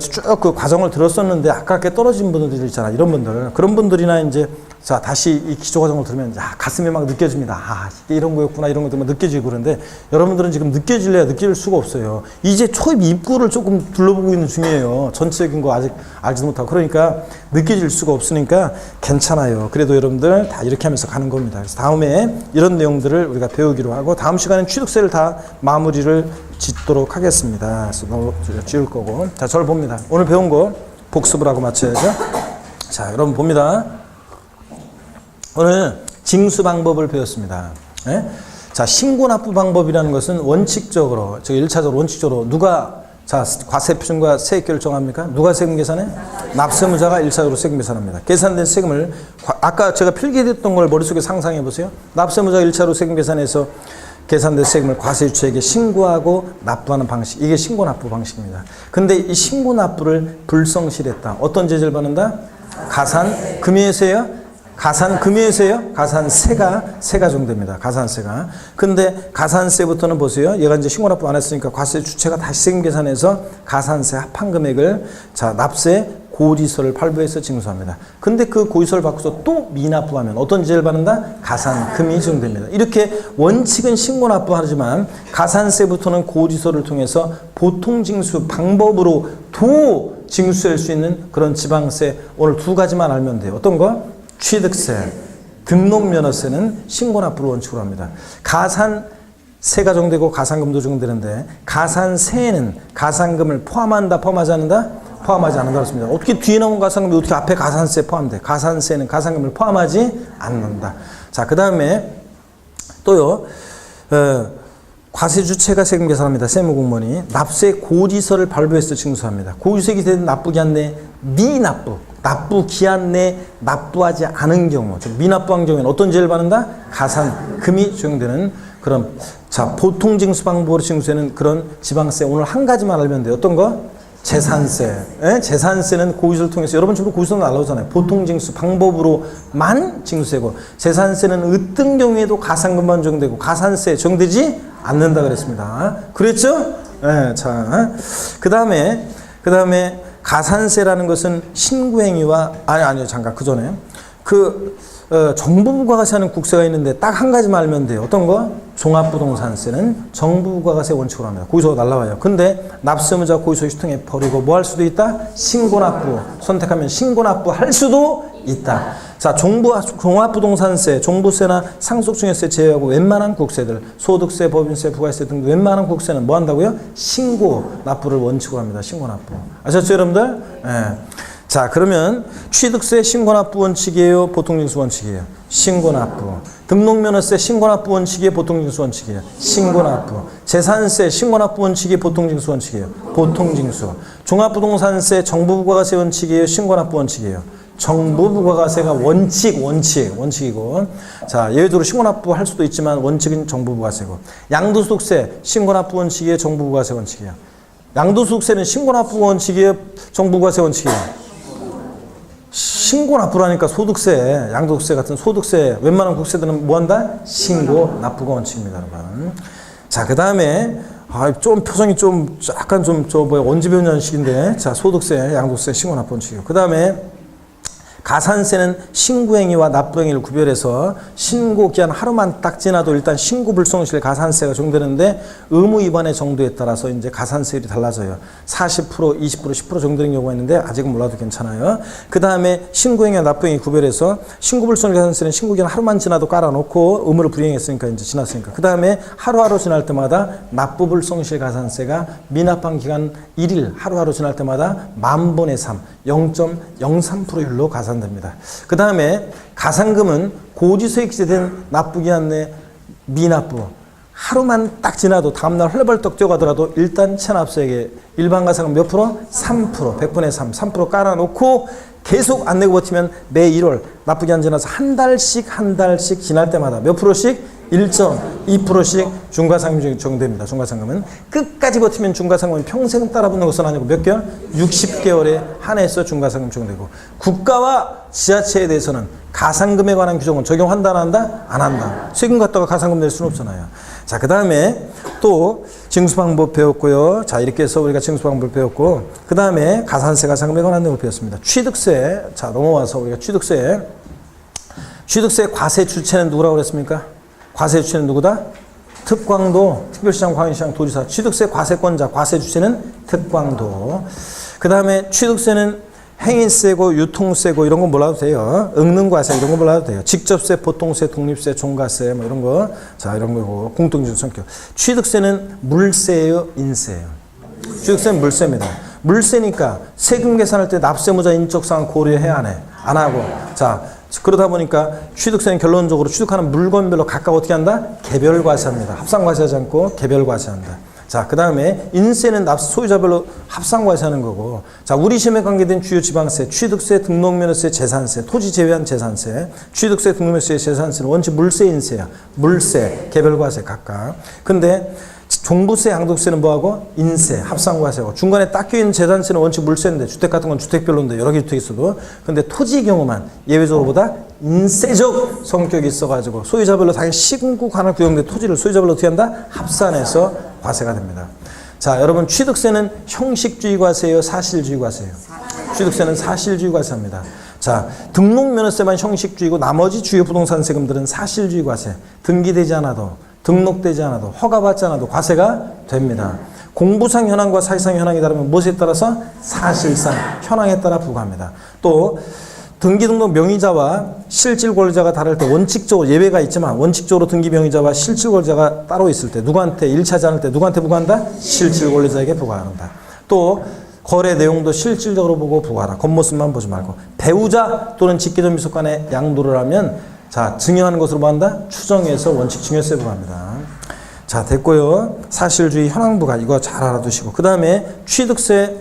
쭉 그 과정을 들었었는데 아깝게 떨어진 분들 있잖아. 이런 분들. 그런 분들이나 이제 자, 다시 이 기초 과정을 들으면 가슴에 막 느껴집니다. 이게 이런 거였구나. 이런 것들 막 느껴지고 그런데 여러분들은 지금 느껴질래야 느낄 수가 없어요. 이제 초입 입구를 조금 둘러보고 있는 중이에요. 전체적인 거 아직 알지도 못하고. 그러니까 느껴질 수가 없으니까 괜찮아요. 그래도 여러분들 다 이렇게 하면서 가는 겁니다. 그래서 다음에 이런 내용들을 우리가 배우기로 하고 다음 시간엔 취득세를 다 마무리를 짓도록 하겠습니다. 그래서 지울 거고. 자, 저를 봅니다. 오늘 배운 거 복습을 하고 마쳐야죠. 자, 여러분 봅니다. 오늘 징수 방법을 배웠습니다. 네? 자, 신고납부 방법이라는 것은 원칙적으로, 1차적으로 원칙적으로 누가 과세표준과 세액 결정합니까? 누가 세금 계산해? 납세무자가 1차적으로 세금 계산합니다. 계산된 세금을 아까 제가 필기했던 걸 머릿속에 상상해 보세요. 납세무자가 1차로 세금 계산해서 계산된 세금을 과세주체에게 신고하고 납부하는 방식. 이게 신고납부 방식입니다. 근데 이 신고납부를 불성실했다. 어떤 제재를 받는다? 가산금융세요? 가산세가 적용됩니다. 가산세가. 근데 가산세부터는 보세요. 얘가 이제 신고납부 안 했으니까 과세 주체가 다시 세금 계산해서 가산세 합한 금액을 납세 고지서를 발부해서 징수합니다. 근데 그 고지서를 받고서 또 미납부하면 어떤 제재를 받는다? 가산금이 적용됩니다. 이렇게 원칙은 신고납부하지만 가산세부터는 고지서를 통해서 보통징수 방법으로 도 징수할 수 있는 그런 지방세 오늘 두 가지만 알면 돼요. 어떤 거? 취득세, 등록면허세는 신고납부를 원칙으로 합니다. 가산세가 적용되고 가산금도 적용되는데 가산세에는 가산금을 포함한다, 포함하지 않는다? 포함하지 않는다 그렇습니다. 어떻게 뒤에 나온 가산금이 어떻게 앞에 가산세 포함돼? 가산세는 가산금을 포함하지 않는다. 자, 그 다음에 또요. 과세주체가 세금 계산합니다. 세무공무원이 납세 고지서를 발부해서 징수합니다. 고지서 기재된 납부기한 내 미납부, 납부기한 내 납부하지 않은 경우, 즉 미납부한 경우에는 어떤 제재를 받는다? 가산금이 적용되는 그런 보통징수 방법으로 징수되는 그런 지방세 오늘 한 가지만 알면 돼요. 어떤 거? 재산세. 재산세는 고지서를 통해서 여러분 지금 고지서는 나오잖아요. 보통징수 방법으로만 징수세고 재산세는 어떤 경우에도 가산금만 적용되고 가산세 적용되지 않는다 그랬습니다. 그랬죠? 자, 그 다음에 가산세라는 것은 신고행위와 아니요 잠깐 그 전에 정부 부가가세하는 국세가 있는데 딱 한 가지만 알면 돼요. 어떤 거? 종합부동산세는 정부 부가가세 원칙으로 합니다. 고지서가 날라와요. 근데 납세무자 고지서 유통해 버리고 뭐 할 수도 있다? 신고납부 선택하면 신고납부 할 수도 있다. 자, 종합부동산세, 종부세나 상속증여세 제외하고 웬만한 국세들, 소득세, 법인세, 부가세 등등 웬만한 국세는 뭐 한다고요? 신고 납부를 원칙으로 합니다. 신고 납부. 아셨죠, 여러분들? 예. 자, 그러면 취득세 신고납부 원칙이에요? 보통징수 원칙이에요? 신고납부. 등록면허세 신고납부 원칙이에요? 보통징수 원칙이에요? 신고납부. 재산세 신고납부 원칙이에요? 보통징수 원칙이에요? 보통징수. 종합부동산세 정부부가세 원칙이에요? 신고납부 원칙이에요? 정부부가세가 원칙이고, 자, 예외적으로 신고납부 할 수도 있지만 원칙은 정부부가세고, 양도소득세 신고납부 원칙이에요? 정부부가세 원칙이에요? 양도소득세는 신고납부 원칙이에요? 정부부가세 원칙이에요? 신고납부라니까. 소득세, 양도소득세 같은 소득세, 웬만한 국세들은 뭐한다? 신고납부가 원칙입니다, 여러분. 자, 그 다음에 좀 표정이 좀 약간 좀 언제 배운 식인데, 자, 소득세, 양도소득세, 신고납부 원칙이고, 그 다음에 가산세는 신고행위와 납부행위를 구별해서 신고기한 하루만 딱 지나도 일단 신고불성실 가산세가 적용되는데 의무 위반의 정도에 따라서 이제 가산세율이 달라져요. 40%, 20%, 10% 정도는 경우가 있는데 아직은 몰라도 괜찮아요. 그 다음에 신고행위와 납부행위 구별해서 신고불성실 가산세는 신고기한 하루만 지나도 깔아놓고 의무를 불이행했으니까 이제 지났으니까. 그 다음에 하루하루 지날 때마다 납부불성실 가산세가 미납한 기간 1일 하루하루 지날 때마다 10,000분의 3, 0.03%율로 가산됩니다. 그 다음에 가산금은 고지서액제 된 납부기한 내 미납부 하루만 딱 지나도 다음날 헐벌떡 뛰어가더라도 일단 체납세액에 일반 가산금 몇 프로? 3%, 100분의 3, 3% 깔아놓고 계속 안 내고 버티면 매 1월 납부기한 지나서 한 달씩 지날 때마다 몇 프로씩? 1.2%씩 중과상금이 적용됩니다. 중과상금은 끝까지 버티면 중과상금은 평생 따라붙는 것은 아니고 몇 개월? 60개월에 한해서 중과상금 적용되고, 국가와 지자체에 대해서는 가산금에 관한 규정은 적용한다 안 한다? 안 한다. 세금 갖다가 가산금 낼 수는 없잖아요. 자, 그 다음에 또 징수방법 배웠고요. 자, 이렇게 해서 우리가 징수방법을 배웠고, 그 다음에 가산세, 가산금에 관한 내용을 배웠습니다. 취득세, 자, 넘어와서 우리가 취득세 과세 주체는 누구라고 그랬습니까? 과세 주체는 누구다? 특광도, 특별시장, 광역시장, 도지사. 취득세 과세권자, 과세 주체는 특광도. 그 다음에 취득세는 행위세고 유통세고 이런 거 몰라도 돼요. 응능과세 이런 거 몰라도 돼요. 직접세, 보통세, 독립세, 종가세 뭐 이런 거. 자, 이런 거고. 공통적 성격. 취득세는 물세예요, 인세예요? 취득세는 물세입니다. 물세니까 세금 계산할 때 납세무자 인적사항 고려해야 안 해? 안 하고. 자, 그러다 보니까 취득세는 결론적으로 취득하는 물건별로 각각 어떻게 한다? 개별 과세합니다. 합산 과세하지 않고 개별 과세한다. 자, 그 다음에 인세는 소유자별로 합산 과세하는 거고, 자, 우리 시험에 관계된 주요 지방세, 취득세, 등록면허세, 재산세, 토지 제외한 재산세, 취득세, 등록면허세, 재산세는 원칙 물세, 인세야. 물세, 개별 과세 각각. 근데 종부세, 양도세는 뭐하고? 인세, 합산과세고, 중간에 딱 껴있는 재산세는 원칙 물세인데, 주택 같은 건 주택별로인데 여러 개 주택 있어도, 근데 토지의 경우만 예외적으로 보다 인세적 성격이 있어가지고 소유자별로 당연히 시군구 관할 구역인데 토지를 소유자별로 어떻게 한다? 합산해서 과세가 됩니다. 자, 여러분 취득세는 형식주의 과세예요, 사실주의 과세예요? 취득세는 사실주의 과세입니다. 자, 등록면허세만 형식주의고 나머지 주요 부동산 세금들은 사실주의 과세. 등기되지 않아도, 등록되지 않아도, 허가받지 않아도 과세가 됩니다. 공부상 현황과 사실상 현황이 다르면 무엇에 따라서? 사실상 현황에 따라 부과합니다. 또 등기등록 명의자와 실질 권리자가 다를 때 원칙적으로 예외가 있지만 원칙적으로 등기 명의자와 실질 권리자가 따로 있을 때 누구한테 일치하지 않을 때 누구한테 부과한다? 실질 권리자에게 부과한다. 또 거래 내용도 실질적으로 보고 부과하라. 겉모습만 보지 말고. 배우자 또는 직계전 미속 간에 양도를 하면 자, 증여하는 것으로 뭐 한다? 추정해서 원칙 증여세 부과합니다. 자, 됐고요. 사실주의 현황 부과 이거 잘 알아두시고, 그 다음에 취득세는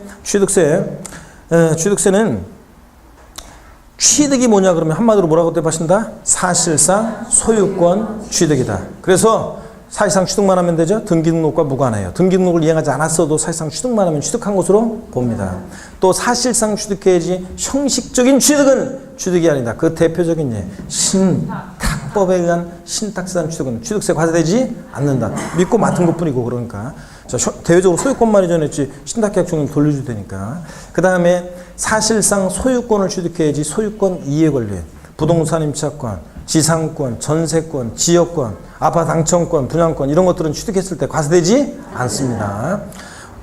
취득이 뭐냐 그러면 한마디로 뭐라고 대답하신다? 사실상 소유권 취득이다. 그래서 사실상 취득만 하면 되죠. 등기등록과 무관해요. 등기등록을 이행하지 않았어도 사실상 취득만 하면 취득한 것으로 봅니다. 또 사실상 취득해야지 형식적인 취득은 취득이 아니다. 그 대표적인 예, 신탁법에 의한 신탁세단 취득은 취득세 과세되지 않는다. 믿고 맡은 것뿐이고 그러니까. 자, 대외적으로 소유권만 이전했지 신탁계약 중은 돌려줄 테니까. 그 다음에 사실상 소유권을 취득해야지 소유권 이해 권리, 부동산 임차권, 지상권, 전세권, 지역권, 아파트 당첨권, 분양권 이런 것들은 취득했을 때 과세되지 않습니다.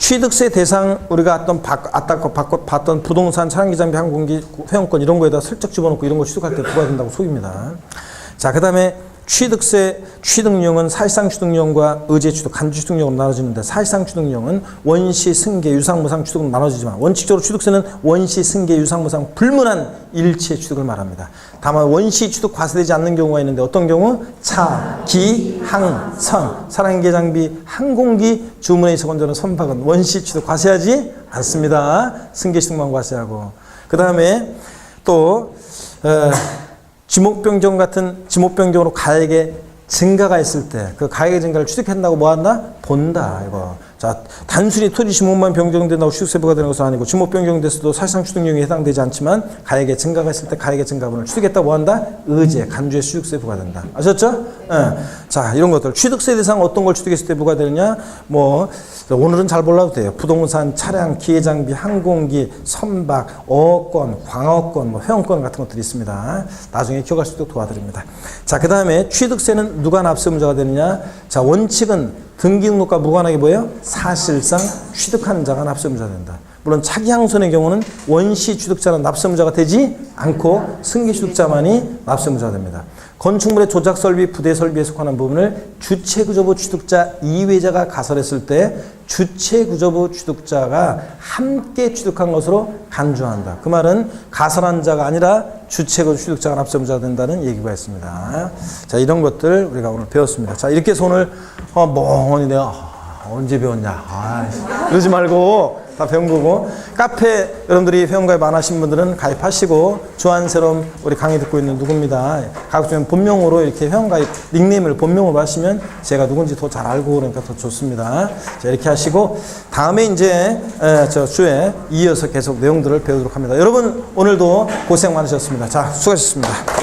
취득세 대상 우리가 아까 봤던 부동산, 차량기, 장비, 항공기, 회원권 이런 거에다 슬쩍 집어넣고 이런 거 취득할 때 부과된다고 속입니다. 자, 그 다음에 취득세 취득용은 사실상 취득용과 의제 취득, 간주 취득용으로 나눠지는데 사실상 취득용은 원시, 승계, 유상무상 취득으로 나눠지지만 원칙적으로 취득세는 원시, 승계, 유상무상 불문한 일체 취득을 말합니다. 다만 원시 취득 과세되지 않는 경우가 있는데 어떤 경우? 차, 기, 항, 선, 사랑기, 장비, 항공기, 주문에 있어 건조는 선박은 원시 취득 과세하지 않습니다. 승계 취득만 과세하고. 그 다음에 또 지목변경 같은 지목변경으로 가액의 증가가 있을 때 그 가액의 증가를 취득한다고 뭐 한다? 본다. 이거. 자, 단순히 토지 지목만 변경된다고 취득세 부과되는 것은 아니고 지목 변경됐어도 사실상 취득용에 해당되지 않지만 가액의 증가가 있을 때 가액의 증가분을 취득했다고 뭐 한다? 의제, 간주의 취득세 부과된다. 아셨죠? 네. 자, 이런 것들. 취득세 대상 어떤 걸 취득했을 때 부과되느냐? 뭐 오늘은 잘 몰라도 돼요. 부동산, 차량, 기계장비, 항공기, 선박, 어업권, 광어권, 뭐 회원권 같은 것들이 있습니다. 나중에 기억할 수 있도록 도와드립니다. 자, 그 다음에 취득세는 누가 납세의무자가 되느냐? 자, 원칙은 등기등록과 무관하게 뭐예요? 사실상 취득한 자가 납세의무자가 된다. 물론 차기 항손의 경우는 원시 취득자는 납세의무자가 되지 않고 승계 취득자만이 납세의무자가 됩니다. 건축물의 조작 설비, 부대 설비에 속하는 부분을 주체구조부 취득자 이외자가 가설했을 때 주체구조부 취득자가 함께 취득한 것으로 간주한다. 그 말은 가설한 자가 아니라 주체구조부 취득자가 납세의무자가 된다는 얘기가 있습니다. 자, 이런 것들 우리가 오늘 배웠습니다. 자, 이렇게 해서 오늘 멍하니 내가 언제 배웠냐 이러지 말고 다 배운 거고, 카페 여러분들이 회원가입 안 하신 분들은 가입하시고 주한세롬 우리 강의 듣고 있는 누구입니다. 가급적이면 본명으로 이렇게 회원가입 닉네임을 본명으로 하시면 제가 누군지 더 잘 알고 그러니까 더 좋습니다. 자, 이렇게 하시고 다음에 이제 저 주에 이어서 계속 내용들을 배우도록 합니다. 여러분 오늘도 고생 많으셨습니다. 자, 수고하셨습니다.